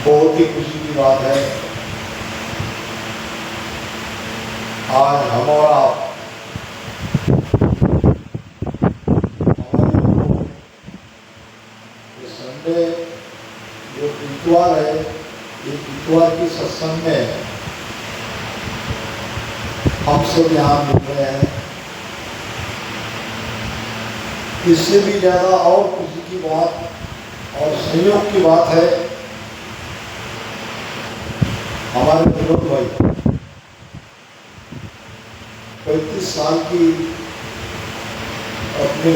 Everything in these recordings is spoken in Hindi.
बहुत ही खुशी की बात है, आज हम और आप संडे जो इतवार है, एक इतवार की सत्संग में हम सब यहाँ मिल रहे हैं। इससे भी ज़्यादा और खुशी की बात और संयोग की बात है, हमारे विनोद भाई 35 साल की अपनी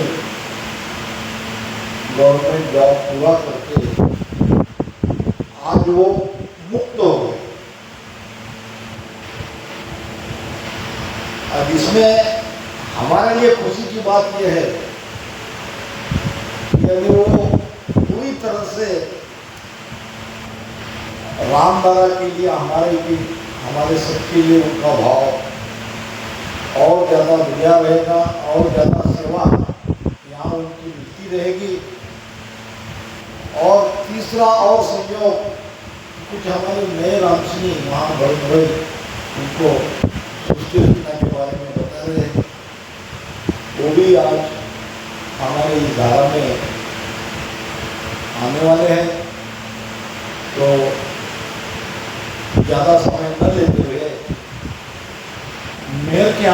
गवर्नमेंट जॉब पूरा करके आज वो मुक्त हो गए। अब इसमें हमारे लिए खुशी की बात यह है कि यदि वो पूरी तरह से रामदारा के लिए हमारे सबके लिए उनका भाव और ज़्यादा बढ़िया रहेगा और ज़्यादा सेवा यहाँ उनकी मिलती रहेगी। और तीसरा और संयोग, कुछ हमारे नए राम सिंह वहाँ बड़े उनको सृष्टि रचना के बारे में बता रहे हैं, वो भी आज हमारे इस धारा में आने वाले हैं। तो ज़्यादा समय न लेते हुए मेयर के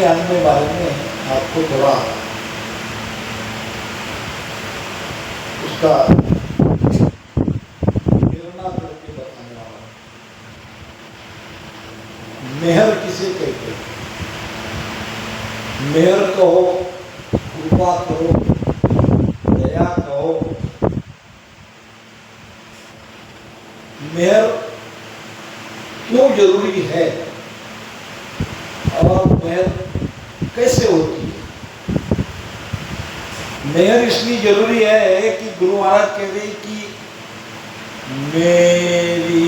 आने बारे में आपको थोड़ा उसका प्रेरणा करके बताने वाला हूँ। मेहर किसे कहते हैं? मेहर कहो, कृपा कहो, दया कहो। मेहर क्यों जरूरी है और मेहर कैसे होती है? मेहर इसलिए जरूरी है कि गुरु महाराज कह रहे कि मेरी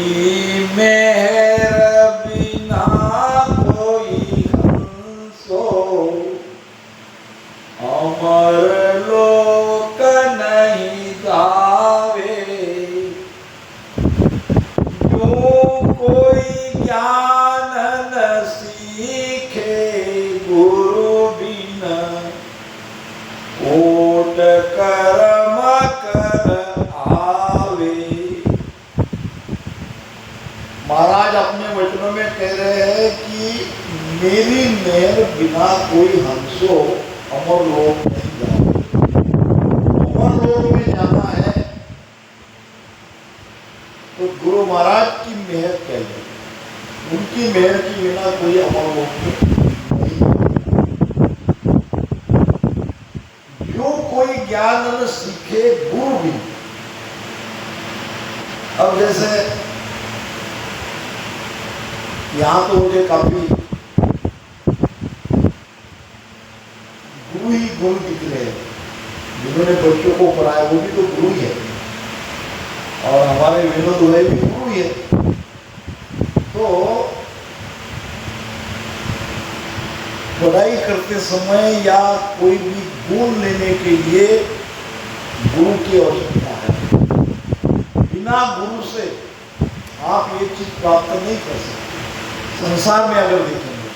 मेहर बिना कोई हंसो अमर लोक नहीं गावे, जो कोई ज्ञान न सीखे गुरु बिना कोट कर्म कर आवे। महाराज अपने वचनों में कह रहे हैं कि मेरी मेहर बिना कोई हंसो अमर लोक नहीं जाए। अमर लोक में जाना है तो गुरु महाराज की मेहर चाहिए, उनकी मेहर के बिना कोई अमर लोक नहीं। जो कोई ज्ञान न सीखे गुरु भी। अब जैसे यहाँ तो मुझे काफी गुरु ही गुरु दिख रहे हैं, जिन्होंने बच्चों को पढ़ाया वो भी तो गुरु ही है, और हमारे विनोद भाई भी गुरु ही है। तो पढ़ाई करते समय या कोई भी गुण लेने के लिए गुरु की आवश्यकता है। बिना गुरु से आप ये चीज प्राप्त नहीं कर सकते। संसार में अगर देखेंगे,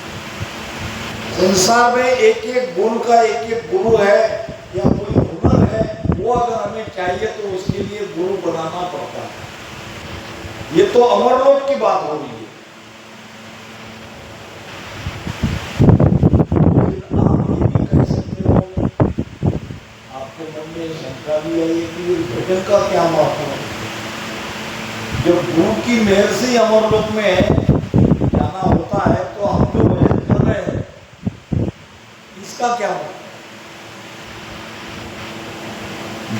संसार में एक एक गुण का एक एक गुरु है या कोई हुनर है, वो अगर हमें चाहिए तो उसके लिए गुरु बनाना पड़ता है। ये तो अमरलोक की बात हो रही है। शंका भी आई कि भजन का क्या महत्व है? जब गुरु की मेहर से ही अमरलोक में जाना होता है तो हम जो भजन कर रहे हैं इसका क्या महत्व?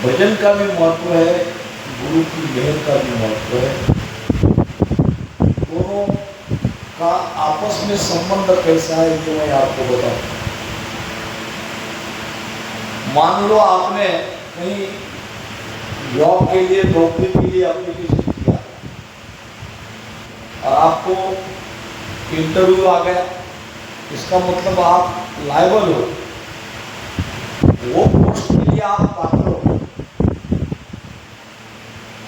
भजन का भी महत्व है, गुरु की मेहर का भी महत्व है। दोनों का आपस में संबंध कैसा है ये मैं आपको बताऊं। मान लो आपने कहीं जॉब के लिए, नौकरी के लिए एप्लीकेशन किया और आपको इंटरव्यू आ गया, इसका मतलब आप लायबल हो, वो पोस्ट के लिए आप पात्र हो।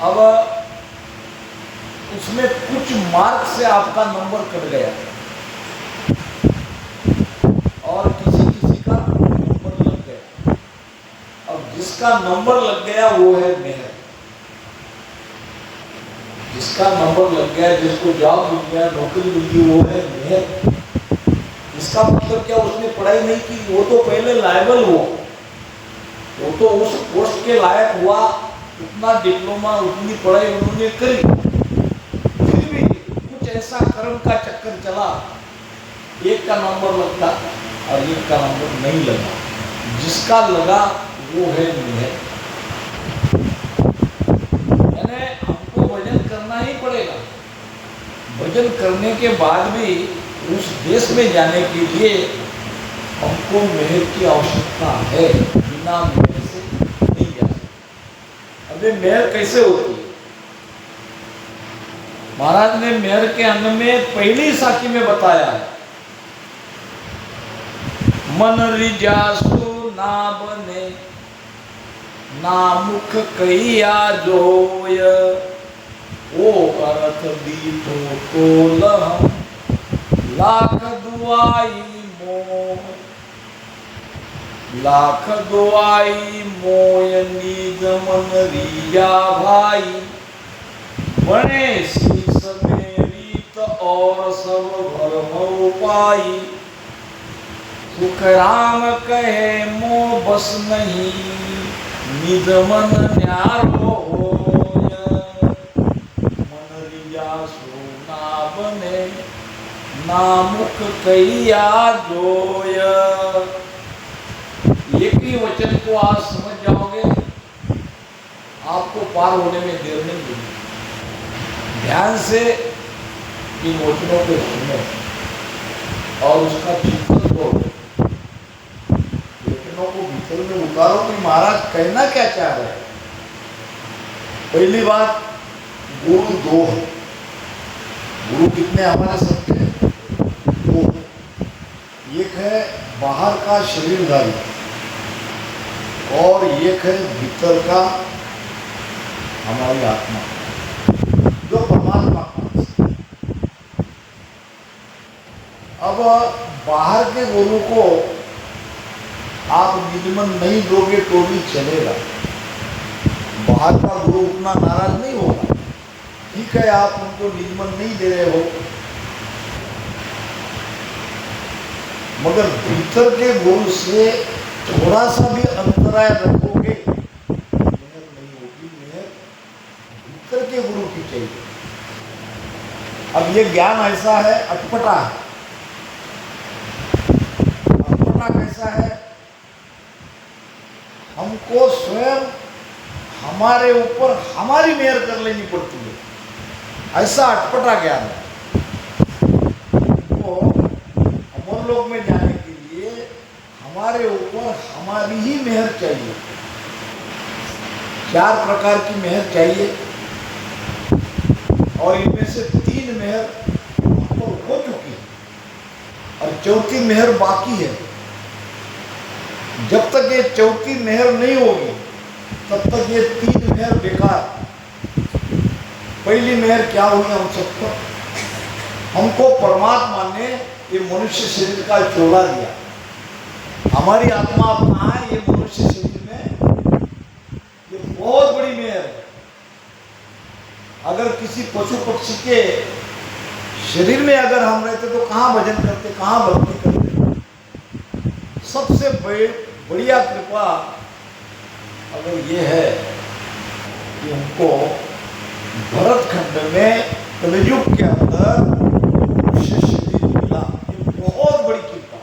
अब उसमें कुछ मार्क से आपका नंबर कट गया और किसी किसी का नंबर लग गया। अब जिसका नंबर लग गया वो है मेहर। जिसका नंबर लग गया, जिसको जॉब मिल गया, नौकरी मिल गई, वो है मेहर। इसका मतलब क्या, उसने पढ़ाई नहीं की, वो तो पहले लायबल हुआ, वो तो उस पोस्ट के लायक हुआ, उतना डिप्लोमा उतनी पढ़ाई उन्होंने करी, फिर भी कुछ ऐसा कर्म का चक्कर चला, एक का नंबर लगता और एक का नंबर नहीं लगा। जिसका लगा वो है मेहर। यानी हमको भजन करना ही पड़ेगा। भजन करने के बाद भी उस देश में जाने के लिए हमको मेहर की आवश्यकता है, बिना मेहर से नहीं जा सकते। अब ये मेहर कैसे होती है? महाराज ने मेहर के अंग में पहली साखी में बताया है, मन रिजासु ना बने, ना मुख कहिया जोय, ओ अर्थ दीठो को लहम, लाख दुआई मोह, लाख दुआई मोय निज मन रिया भाई, बने शीस में रीत और सब भरम उपाई, सुख राम कहे मोह बस नहीं, निज मन न्यारो होय, मन रिया सो ना बने, ना मुख कहिया जोय। एक ही वचन को आज समझ जाओगे, आपको पार होने में देर नहीं होगी। ध्यान से इन वचनों को सुनो और उसका चिंतन करो, वचनों को भीतर में उतारो कि महाराज कहना क्या चाह रहे हैं। पहली बात, गुरु दो है। गुरु कितने हमारे सबके हैं? दो। एक है बाहर का शरीरधारी और एक है भीतर का हमारी आत्मा, जो परमात्मा का। अब बाहर के गुरु को आप निजमन नहीं दोगे तो भी चलेगा। बाहर का गुरु उतना नाराज नहीं होगा। ठीक है, आप उनको निजमन नहीं दे रहे हो, मगर भीतर के गुरु से थोड़ा सा भी अंतराय रखोगे, मेहर नहीं होगी। मेहर भीतर के गुरु की चाहिए। अब ये ज्ञान ऐसा है, अटपटा है। अटपटा कैसा है? हमको स्वयं हमारे ऊपर हमारी मेहर कर लेनी पड़ती है, ऐसा अटपटा ज्ञान है। तो अमर लोक में जाने के लिए हमारे ऊपर हमारी ही मेहर चाहिए। 4 प्रकार की मेहर चाहिए और इनमें से 3 मेहर हमको हो चुकी है और चौथी मेहर बाकी है। जब तक ये चौथी मेहर नहीं होगी तब तक ये 3 मेहर बेकार। पहली मेहर क्या हुई हम सबको? हमको परमात्मा ने ये मनुष्य शरीर का चोला दिया। हमारी आत्मा अपना है, ये मनुष्य शरीर में, ये बहुत बड़ी मेहर है। अगर किसी पशु पक्षी के शरीर में अगर हम रहते तो कहाँ भजन करते, कहाँ भक्ति करते? सबसे बढ़िया कृपा अगर ये है कि हमको भरत खंड में कलयुग के अंदर मनुष्य शरीर मिला, ये बहुत बड़ी कृपा।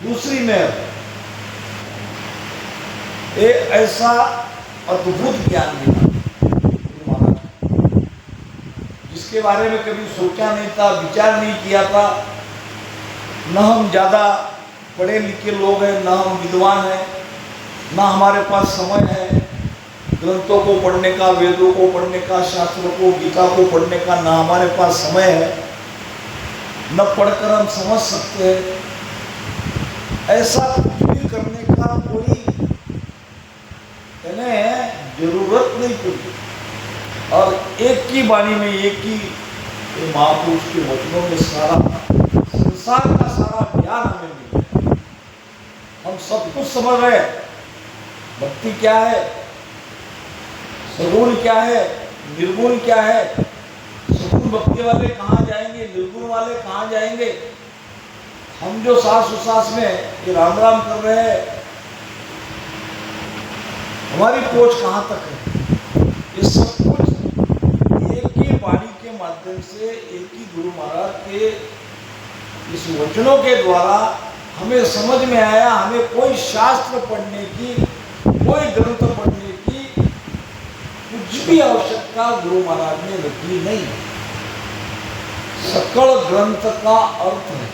दूसरी मेहर, एक ऐसा अद्भुत ज्ञान मिला जिसके बारे में कभी सोचा नहीं था, विचार नहीं किया था। न हम ज़्यादा पढ़े लिखे लोग हैं, न हम विद्वान हैं, न हमारे पास समय है ग्रंथों को पढ़ने का, वेदों को पढ़ने का, शास्त्रों को, गीता को पढ़ने का, न हमारे पास समय है, न पढ़कर हम समझ सकते हैं। ऐसा कुछ भी करने का कोई मैंने जरूरत नहीं पड़ी, और एक की वाणी में, एक ही महापुरुष के वचनों में सारा संसार का सारा ज्ञान हमें मिल गया। हम सब कुछ समझ रहे हैं। भक्ति क्या है, सगुण क्या है, निर्गुण क्या है, सगुण भक्ति वाले कहाँ जाएंगे, निर्गुण वाले कहाँ जाएंगे। हम जो सास उसास में ये राम राम कर रहे हैं, हमारी पहुंच कहाँ तक है। ये सब कुछ एक ही वाणी के माध्यम से, एक ही गुरु महाराज के इस वचनों के द्वारा हमें समझ में आया। हमें कोई शास्त्र पढ़ने की, कोई ग्रंथ पढ़ने की कुछ भी आवश्यकता गुरु महाराज ने रखी नहीं। सकल ग्रंथ का अर्थ है,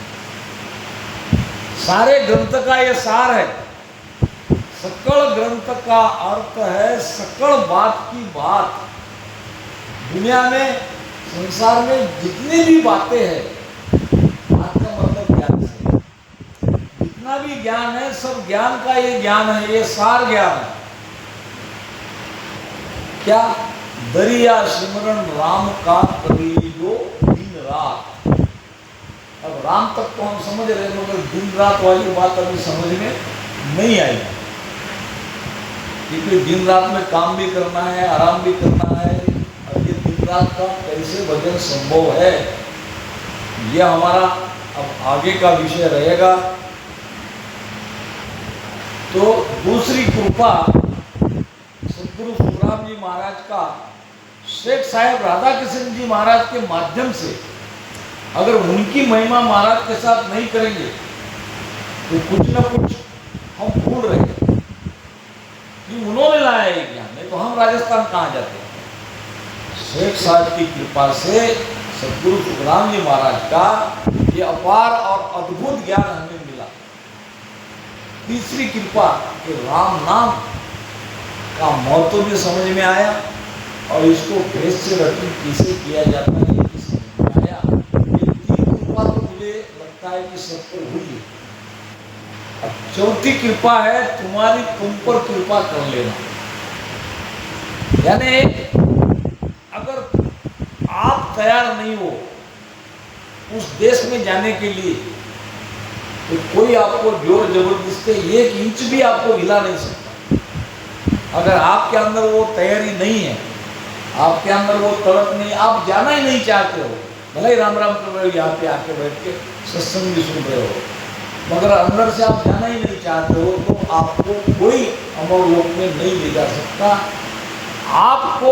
सारे ग्रंथ का ये सार है। सकल ग्रंथ का अर्थ है सकल बात की बात। दुनिया में, संसार में जितनी भी बातें हैं, बात का मतलब ज्ञान से, जितना भी ज्ञान है सब ज्ञान का ये ज्ञान है, ये सार ज्ञान है। क्या? दरिया सिमरन राम का करीबो दिन रात। अब राम तक तो हम समझ रहे, मगर दिन रात वाली बात अभी समझ में नहीं आई, क्योंकि दिन रात में काम भी करना है, आराम भी करना है। अब ये दिन रात का कैसे भजन संभव है, यह हमारा अब आगे का विषय रहेगा। तो दूसरी कृपा सदगुरु सुखराम जी महाराज का शेख साहेब राधा किशन जी महाराज के माध्यम से, अगर उनकी महिमा महाराज के साथ नहीं करेंगे तो कुछ न कुछ हम भूल रहे हैं कि उन्होंने लाया है ज्ञान, नहीं तो हम राजस्थान कहाँ जाते हैं। शेख साहब की कृपा से सदगुरु सुखराम जी महाराज का ये अपार और अद्भुत ज्ञान हमें मिला। तीसरी कृपा कि राम नाम का महत्व भी समझ में आया, और इसको भेद से रटन कैसे किया जाता है ये समझ में आया। ये तीन कृपा तो मुझे लगता है कि सब पर हुई है। अब चौथी कृपा है तुम्हारी, तुम पर कृपा कर लेना। यानी अगर आप तैयार नहीं हो उस देश में जाने के लिए, तो कोई आपको जोर जबरदस्ती एक इंच भी आपको हिला नहीं सकता। अगर आपके अंदर वो तैयारी नहीं है, आपके अंदर वो तड़प नहीं, आप जाना ही नहीं चाहते हो, भले ही राम राम कर रहे हो, यहाँ पे आके बैठ के सत्संग भी सुन रहे हो, मगर अंदर से आप जाना ही नहीं चाहते हो, तो आपको कोई अमर लोक में नहीं ले जा सकता। आपको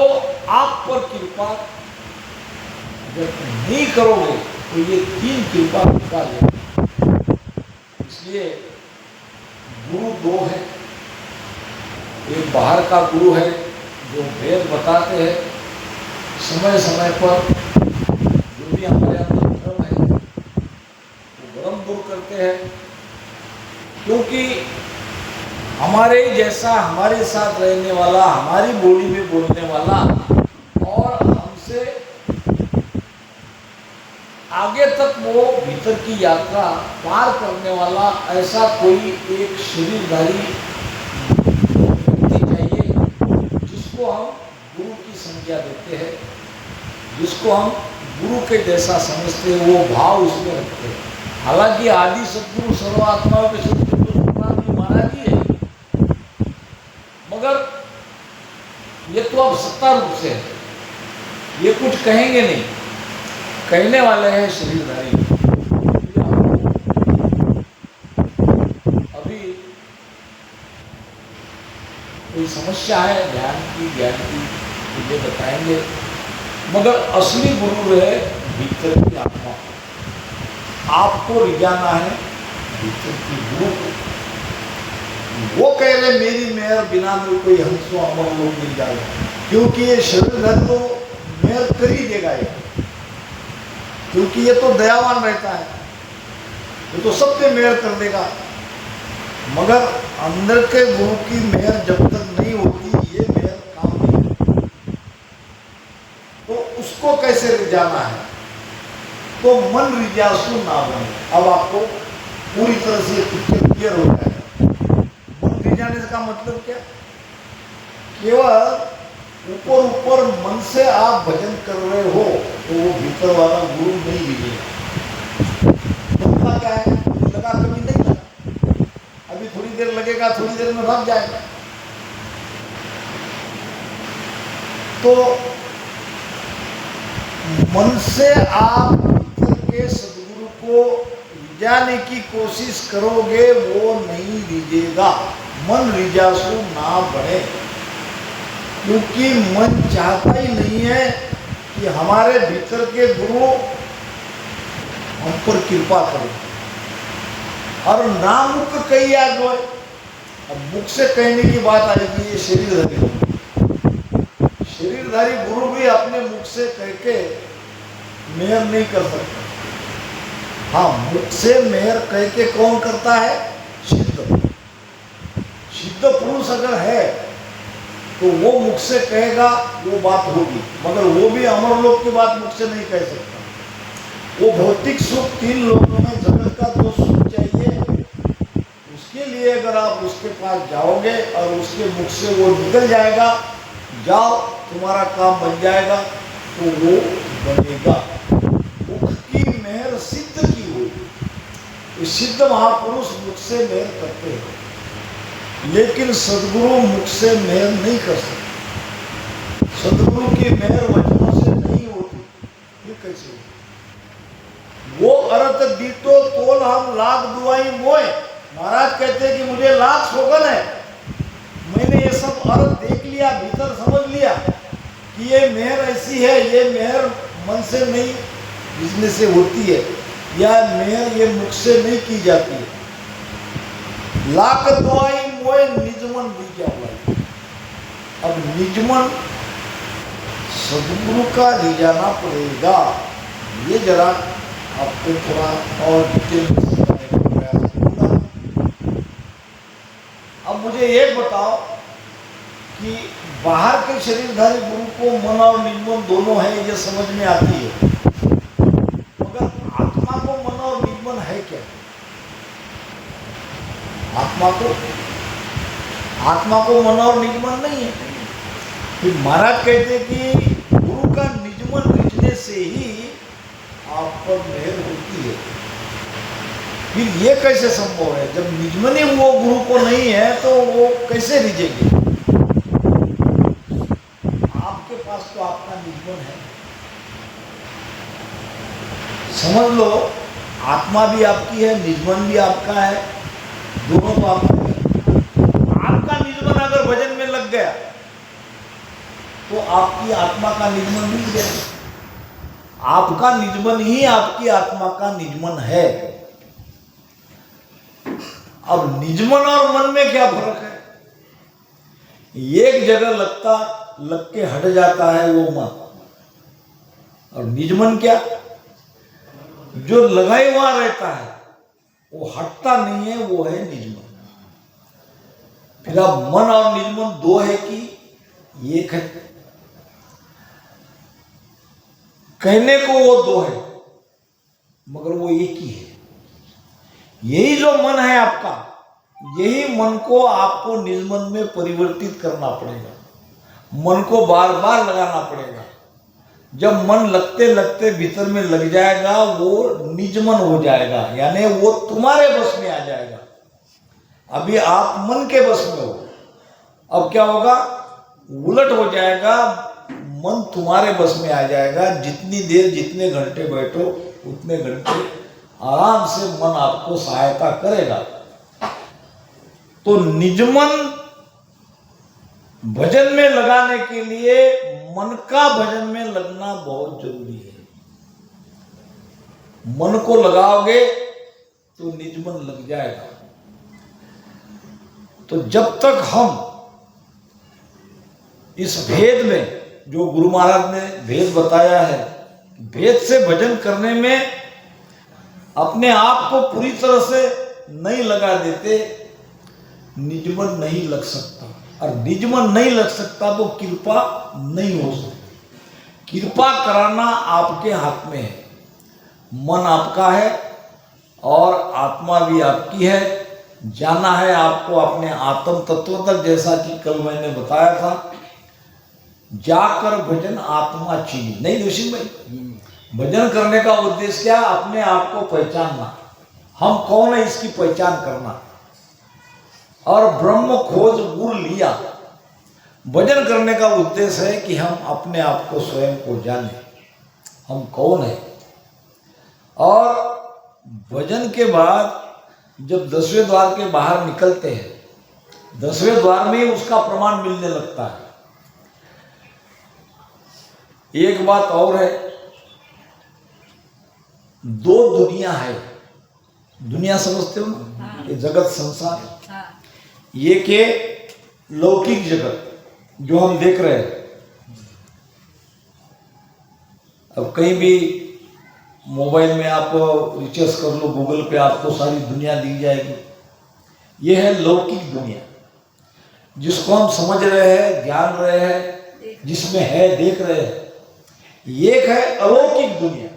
आप पर कृपा जब नहीं करोगे तो ये तीन कृपा रुका लेगा। इसलिए गुरु दो है, एक बाहर का गुरु है जो वेद बताते हैं, समय समय पर जो भी हमारे अंदर भ्रम है वो भ्रम दूर करते हैं। क्योंकि हमारे जैसा, हमारे साथ रहने वाला, हमारी बोली में बोलने वाला और हमसे आगे तक वो भीतर की यात्रा पार करने वाला ऐसा कोई एक शरीरधारी व्यक्ति चाहिए, जिसको हम गुरु की संज्ञा देते हैं, जिसको हम गुरु के जैसा समझते हैं, वो भाव उसमें रखते हैं। हालांकि आदि सदगुरु सर्वात्माओं के सदगुरु सुखराम जी महाराज ही है, मगर ये तो अब सत्ता रूप से है, ये कुछ कहेंगे नहीं, कहने वाले हैं शरीरधारी। अभी कोई समस्या है ध्यान की, ज्ञान की, तो ये बताएंगे, मगर असली गुरु है भीतर की आत्मा। आपको रिझाना है भीतर की गुरु को। वो कह रहे मेरी मेहर बिना में कोई हंसो अमर लोग मिल जाएगा, क्योंकि ये शरीरधर तो मेहर कर ही देगा ये, क्योंकि ये तो दयावान रहता है, ये तो सब पे मेहर कर देगा। मगर अंदर के गुरु की मेहर जब तक नहीं होती, ये मेहर काम नहीं होती। तो उसको कैसे रिझाना है? तो मन रिझासु ना बने। अब आपको पूरी तरह से पिक्चर क्लियर हो जाएगा। मन रिझाने का मतलब क्या? केवल ऊपर ऊपर मन से आप भजन कर रहे हो तो वो भीतर वाला गुरु नहीं मिलेगा। पक्का क्या है, लगा कभी नहीं लगा, अभी थोड़ी देर लगेगा, थोड़ी देर में भाग जाएगा। तो मन से आप भीतर के सदगुरु को रिझाने की कोशिश करोगे, वो नहीं रिझेगा। मन रिझासु ना बने, क्योंकि मन चाहता ही नहीं है कि हमारे भीतर के गुरु हम पर कृपा करें। और ना मुख कही आ जाए, अब मुख से कहने की बात आएगी, ये शरीरधारी शरीरधारी गुरु भी अपने मुख से कह के मेहर नहीं कर सकता। हाँ, मुख से मेहर कह के कौन करता है? सिद्ध पुरुष अगर है तो वो मुख से कहेगा, वो बात होगी, मगर वो भी अमर लोक की बात मुख से नहीं कह सकता। वो भौतिक सुख, 3 लोकों में जगत का जो सुख चाहिए, उसके लिए अगर आप उसके पास जाओगे और उसके मुख से वो निकल जाएगा, जाओ तुम्हारा काम बन जाएगा, तो वो बनेगा। मुख की मेहर सिद्ध की हुई, सिद्ध महापुरुष मुख से मेहर करते हैं, लेकिन सदगुरु मुख से मेहर नहीं कर सकते। सदगुरु की मेहर वचनों से नहीं होती। ये कैसे होती? वो अर्थ दीटो तोल हम लाख दुआई मोए। महाराज कहते हैं कि मुझे लाख शोभन है, मैंने ये सब अर्थ देख लिया, भीतर समझ लिया कि ये मेहर ऐसी है, ये मेहर मन से नहीं जिसमें से होती है, या मेहर ये मुख से नहीं की जाती है। लाख दुआई मोए निजमन बीजा हुआ। अब निजमन सदगुरु का रिझाना पड़ेगा। ये जरा आपको थोड़ा और डिटेल में समझाने का प्रयास करूंगा। अब मुझे ये बताओ कि बाहर के शरीरधारी गुरु को मन और निजमन दोनों है, ये समझ में आती है, मगर आत्मा को मन और निजमन है क्या? आत्मा को मन और निजमन नहीं है। फिर महाराज कहते कि गुरु का निजमन रिझने से ही आप पर मेहर होती है। फिर ये कैसे संभव है? जब निजमन ही वो गुरु को नहीं है तो वो कैसे रिझेंगे? आपके पास तो आपका निजमन है, समझ लो। आत्मा भी आपकी है, निजमन भी आपका है, दोनों तो आपका है। आपका निजमन अगर भजन में लग गया तो आपकी आत्मा का निजमन मिल गया। आपका निजमन ही आपकी आत्मा का निजमन है। अब निजमन और मन में क्या फर्क है? एक जगह लग के हट जाता है वो मन, और निजमन क्या? जो लगा ही वहां रहता है, वो हटता नहीं है, वो है निजमन। फिर अब मन और निजमन दो है कि एक है? कहने को वो दो है, मगर वो एक ही है। यही जो मन है आपका, यही मन को आपको निजमन में परिवर्तित करना पड़ेगा। मन को बार बार लगाना पड़ेगा। जब मन लगते लगते भीतर में लग जाएगा, वो निजमन हो जाएगा, यानी वो तुम्हारे बस में आ जाएगा। अभी आप मन के बस में हो, अब क्या होगा? उलट हो जाएगा, मन तुम्हारे बस में आ जाएगा। जितनी देर, जितने घंटे बैठो, उतने घंटे आराम से मन आपको सहायता करेगा। तो निजमन भजन में लगाने के लिए मन का भजन में लगना बहुत जरूरी है। मन को लगाओगे तो निजमन लग जाएगा। तो जब तक हम इस भेद में, जो गुरु महाराज ने भेद बताया है, भेद से भजन करने में अपने आप को पूरी तरह से नहीं लगा देते, निजमन नहीं लग सकता। और निजमन नहीं लग सकता तो कृपा नहीं हो सकती। कृपा कराना आपके हाथ में है। मन आपका है और आत्मा भी आपकी है। जाना है आपको अपने आत्म तत्व तक, जैसा कि कल मैंने बताया था। जाकर भजन आत्मा चीनी। नहीं नरसिंह भाई, भजन करने का उद्देश्य क्या? अपने आप को पहचानना, हम कौन है इसकी पहचान करना। और ब्रह्म खोज गुर लिया। भजन करने का उद्देश्य है कि हम अपने आप को स्वयं को जाने, हम कौन है। और भजन के बाद जब 10वें द्वार के बाहर निकलते हैं, 10वें द्वार में उसका प्रमाण मिलने लगता है। एक बात और है, दो दुनिया है। दुनिया समझते हो ना? ये जगत संसार, ये के लौकिक जगत जो हम देख रहे हैं। अब कहीं भी मोबाइल में आप रिसर्च कर लो, गूगल पे आपको सारी दुनिया दी जाएगी। ये है लौकिक दुनिया, जिसको हम समझ रहे हैं, जान रहे हैं, जिसमें है, देख रहे हैं। एक है अलौकिक दुनिया।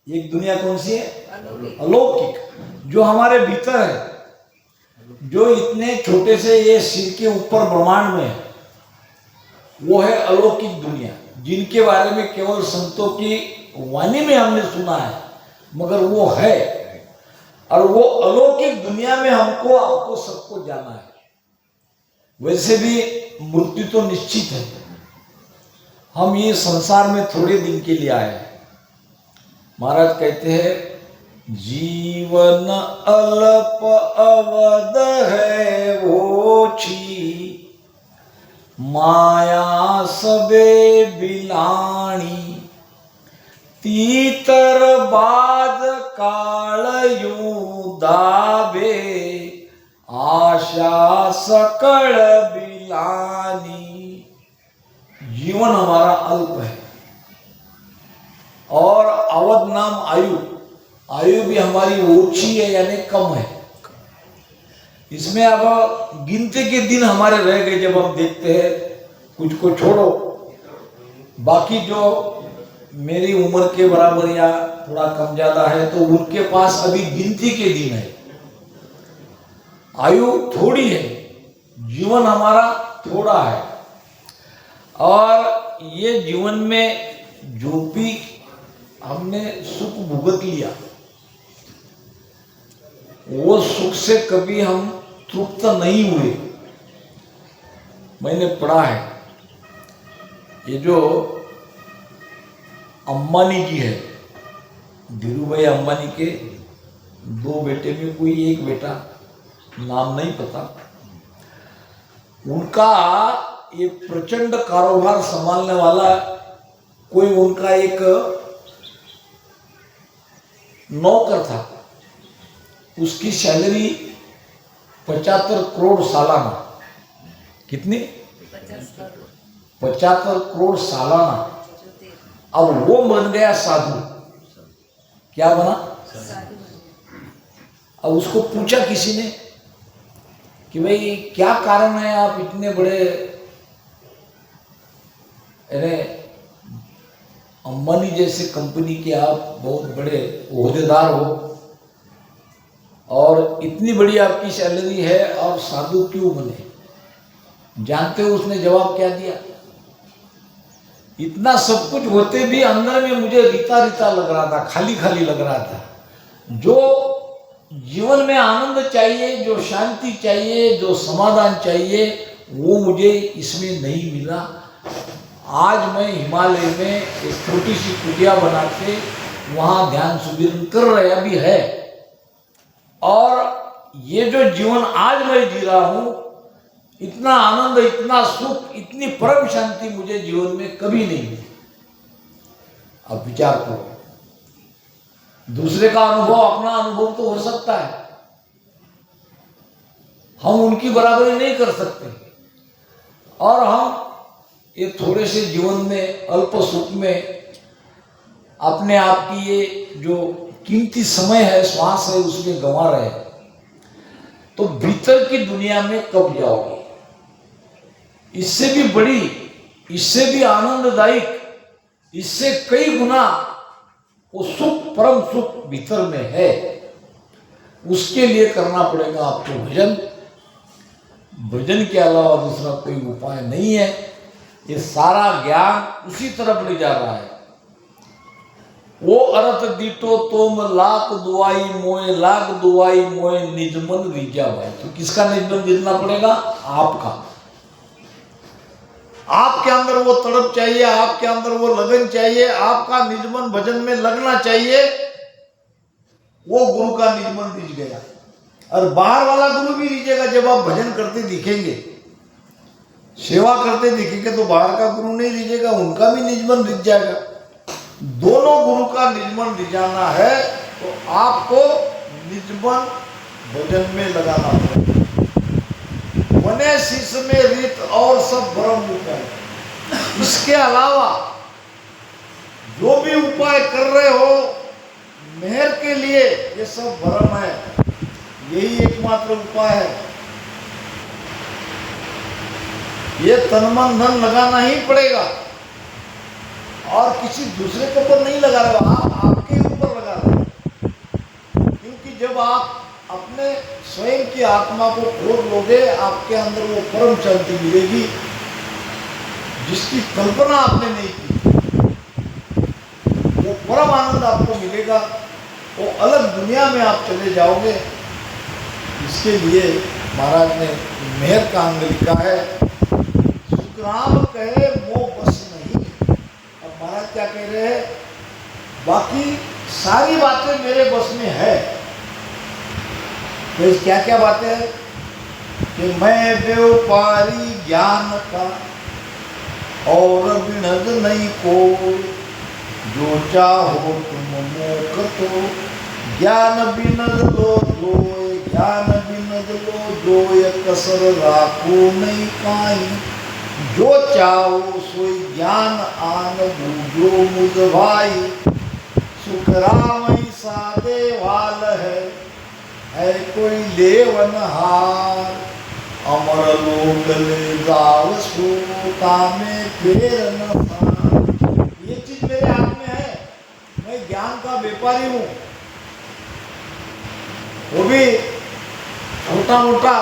एक दुनिया कौन सी है? अलौकिक, जो हमारे भीतर है, जो इतने छोटे से ये सिर के ऊपर ब्रह्मांड में है, वो है अलौकिक दुनिया, जिनके बारे में केवल संतों की वाणी में हमने सुना है, मगर वो है। और वो अलौकिक दुनिया में हमको, आपको, सबको जाना है। वैसे भी मृत्यु तो निश्चित है। हम ये संसार में थोड़े दिन के लिए आए हैं। महाराज कहते हैं, जीवन अल्प अवध है ओछी, माया सबे बिलाणी, तीतर बाद काल यूं दाबे, आशा सकल बिलानी। जीवन हमारा अल्प है और अवध नाम आयु, आयु भी हमारी ओछी है, यानी कम है। इसमें अब गिनती के दिन हमारे रह गए। जब हम देखते हैं, कुछ को छोड़ो, बाकी जो मेरी उम्र के बराबर या थोड़ा कम ज्यादा है, तो उनके पास अभी गिनती के दिन है। आयु थोड़ी है, जीवन हमारा थोड़ा है। और ये जीवन में जो भी हमने सुख भुगत लिया, वो सुख से कभी हम तृप्त नहीं हुए। मैंने पढ़ा है, ये जो अंबानी जी है, धीरूभाई अंबानी के 2 बेटे में कोई एक बेटा, नाम नहीं पता, उनका एक प्रचंड कारोबार संभालने वाला कोई उनका एक नौकर था। उसकी सैलरी 75 करोड़ सालाना। कितनी? 75 करोड़ सालाना। अब वो बन गया साधु। क्या बना? अब उसको पूछा किसी ने कि भाई क्या कारण है, आप इतने बड़े अंबानी जैसे कंपनी के आप बहुत बड़े ओहदेदार हो और इतनी बड़ी आपकी सैलरी है और साधु क्यों बने? जानते हो उसने जवाब क्या दिया? इतना सब कुछ होते भी अंदर में मुझे रीता रीता लग रहा था, खाली खाली लग रहा था। जो जीवन में आनंद चाहिए, जो शांति चाहिए, जो समाधान चाहिए, वो मुझे इसमें नहीं मिला। आज मैं हिमालय में एक छोटी सी कुटिया बना के वहाँ ध्यान सुमिरन कर रहे अभी है। और ये जो जीवन आज मैं जी रहा हूँ, इतना आनंद, इतना सुख, इतनी परम शांति मुझे जीवन में कभी नहीं मिली। अब विचार करो, दूसरे का अनुभव अपना अनुभव तो हो सकता है, हम उनकी बराबरी नहीं कर सकते। और हम ये थोड़े से जीवन में, अल्प सुख में, अपने आप की ये जो कीमती समय है, श्वास है, उसमें गंवा रहे हैं। तो भीतर की दुनिया में कब जाओगे? इससे भी बड़ी, इससे भी आनंददायक, इससे कई गुना वो सुख, परम सुख भीतर में है। उसके लिए करना पड़ेगा आपको भजन। भजन के अलावा दूसरा कोई उपाय नहीं है। ये सारा ज्ञान उसी तरफ ले जा रहा है। वो अर्थ दीटो तुम लाख दुआई मोए, लाख दुआई मोए निजमन रीजा भाई। तो किसका निजमन जीतना पड़ेगा? आपका। आपके अंदर वो तड़प चाहिए, आपके अंदर वो लगन चाहिए, आपका निजमन भजन में लगना चाहिए। वो गुरु का निजमन रिझ गया। और बाहर वाला गुरु भी रिझेगा जब आप भजन करते दिखेंगे, सेवा करते दिखेंगे, तो बाहर का गुरु नहीं रिझेगा, उनका भी निजमन रिझ जाएगा। दोनों गुरु का निजमन रिझाना है तो आपको निजमन भजन में लगाना पड़ेगा। बने शीश में रीत और सब भ्रम उपाय। इसके अलावा जो भी उपाय कर रहे हो मेहर के लिए, ये सब भ्रम है। यही एकमात्र उपाय है। ये तन मन धन लगाना ही पड़ेगा और किसी दूसरे के ऊपर नहीं लगा रहे हो, आप आपके ऊपर लगा रहे हो। क्योंकि जब आप अपने स्वयं की आत्मा को खोल लोगे, आपके अंदर वो परम शांति मिलेगी जिसकी कल्पना आपने नहीं की। वो परम आनंद आपको मिलेगा, वो अलग दुनिया में आप चले जाओगे। इसके लिए महाराज ने मेहर का अंग लिखा है। सुखराम कहे मोह बस नहीं। अब महाराज क्या कह रहे हैं? बाकी सारी बातें मेरे बस में है। तो क्या क्या बातें हैं? कि मैं व्यापारी ज्ञान का और बिनद नहीं को, जो चाहो तुम मोख तो ज्ञान बिनद लो जो, ज्ञान बिनद लो जो, ये कसर राखो नहीं पाई। जो चाहो सोई ज्ञान आन बूझो मुझ भाई। सुखराम सादे वाल है कोई लेवनहार। अमर लोग ले जाओ सोता में फेर न पार। ये चीज मेरे हाथ में है। मैं ज्ञान का व्यापारी हूँ, वो भी छोटा मोटा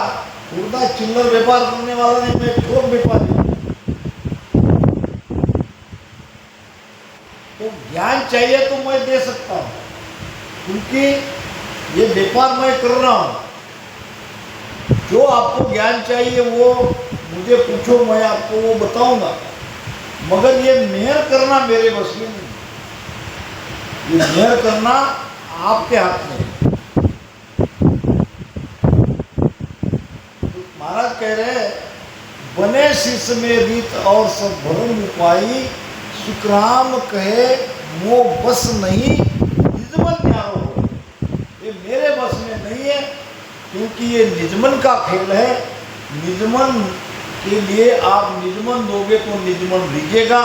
उड़दा चिल्लर व्यापार करने वाला नहीं, मैं ठोक व्यापारी हूँ। तो ज्ञान चाहिए तो मैं दे सकता हूँ, क्योंकि ये व्यापार मैं कर रहा हूँ। जो आपको ज्ञान चाहिए वो मुझे पूछो, मैं आपको वो बताऊंगा। मगर ये मेहर करना मेरे बस में नहीं, ये मेहर करना आपके हाथ में है। तो महाराज कह रहे हैं, बने शीश में रीत और सब भ्रम उपाई। सुखराम कहे मोह बस नहीं, निजमन न्यारो हो। ये मेरे बस में नहीं है, क्योंकि ये निजमन का खेल है। निजमन के लिए आप निजमन दोगे तो निजमन रिझेगा,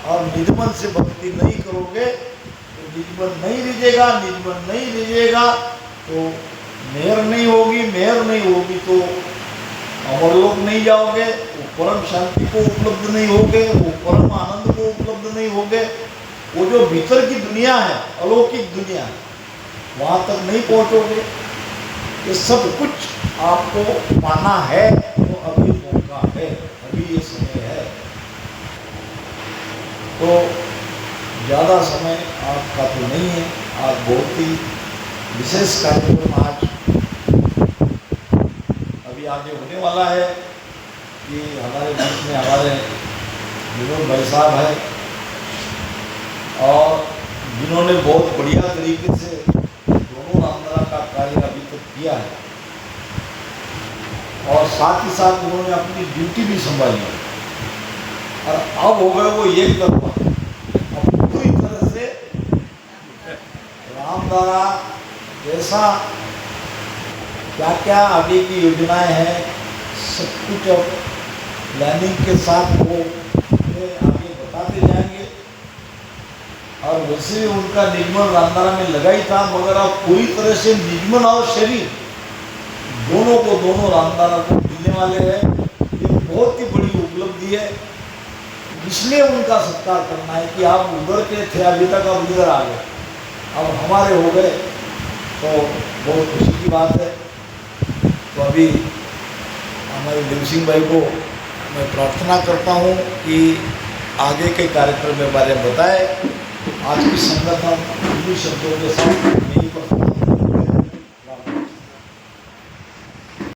और निजमन से भक्ति नहीं करोगे तो निजमन नहीं रिझेगा। निजमन नहीं रिझेगा तो मेहर नहीं होगी, मेहर नहीं होगी तो अमरलोक नहीं जाओगे, वो परम शांति को उपलब्ध नहीं होगे, वो परम आनंद को उपलब्ध नहीं होगे। वो जो भीतर की दुनिया है, अलौकिक दुनिया, वहाँ तक नहीं पहुँचोगे। ये सब कुछ आपको पाना है तो अभी मौका है, अभी ये समय है। तो ज़्यादा समय आपका तो नहीं है। आज बहुत ही विशेष कार्यक्रम आज अभी आगे होने वाला है कि हमारे मंच में हमारे विनोद भाई साहब हैं, और जिन्होंने बहुत बढ़िया तरीके से दोनों रामदारा का कार्य अभी तक किया है, और साथ ही साथ उन्होंने अपनी ड्यूटी भी संभाली है। और अब हो गए वो एक तरफा, अब पूरी तरह से रामदारा जैसा क्या क्या आगे की योजनाएं हैं, सब कुछ अब प्लानिंग के साथ वो आगे बताते जाएंगे। और वैसे भी उनका निजमन रामदारा में लगा ही था, मगर अब पूरी तरह से निजमन और शरीर दोनों को, दोनों रामदारा को मिलने वाले हैं। ये बहुत ही बड़ी उपलब्धि है, इसलिए उनका सत्कार करना है कि आप उधर के थे, अभी तक अब इधर आ गए, अब हमारे हो गए, तो बहुत खुशी की बात है। तो अभी हमारे देव सिंह भाई को मैं प्रार्थना करता हूँ कि आगे के कार्यक्रम के बारे में बताए। आज की संगत हम इन्हीं शब्दों के साथ नहीं कर सकते।